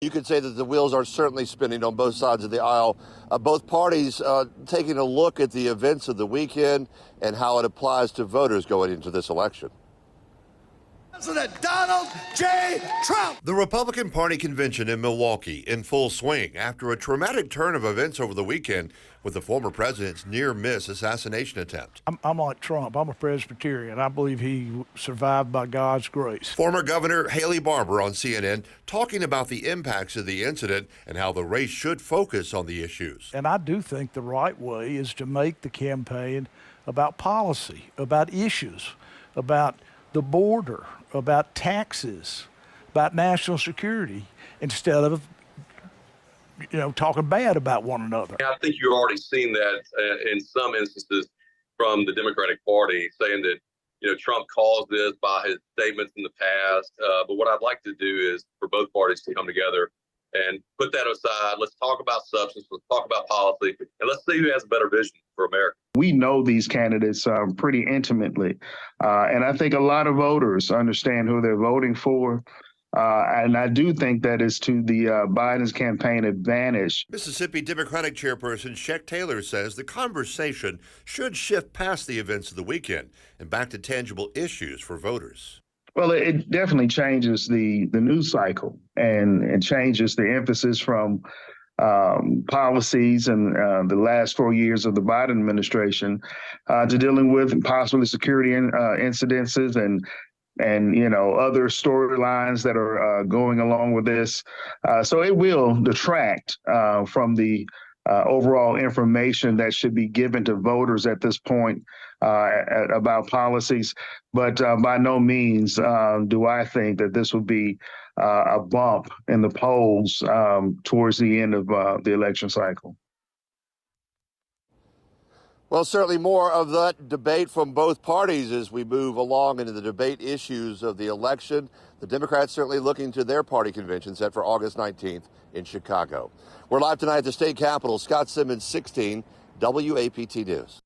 You could say that the wheels are certainly spinning on both sides of the aisle. Both parties taking a look at the events of the weekend and how it applies to voters going into this election. President Donald J. Trump. The Republican Party convention in Milwaukee in full swing after a traumatic turn of events over the weekend with the former president's near-miss assassination attempt. I'm like Trump. I'm a Presbyterian. I believe he survived by God's grace. Former Governor Haley Barbour on CNN talking about the impacts of the incident and how the race should focus on the issues. And I do think the right way is to make the campaign about policy, about issues, about the border, about taxes, about national security, instead of talking bad about one another. I think you've already seen that in some instances from the Democratic Party, saying that Trump caused this by his statements in the past. But what I'd like to do is for both parties to come together and put that aside. Let's talk about substance. Let's talk about policy, and let's see who has a better vision for America. We know these candidates pretty intimately, and I think a lot of voters understand who they're voting for. And I do think that is to the Biden's campaign advantage. Mississippi Democratic Chairperson Sheck Taylor says the conversation should shift past the events of the weekend and back to tangible issues for voters. Well, it definitely changes the news cycle and changes the emphasis from policies and the last 4 years of the Biden administration to dealing with possibly security incidences and other storylines that are going along with this. So it will detract from the overall information that should be given to voters at this point about policies. But by no means do I think that this will be a bump in the polls towards the end of the election cycle. Well, certainly more of that debate from both parties as we move along into the debate issues of the election. The Democrats certainly looking to their party convention set for August 19th in Chicago. We're live tonight at the state capitol. Scott Simmons, 16, WAPT News.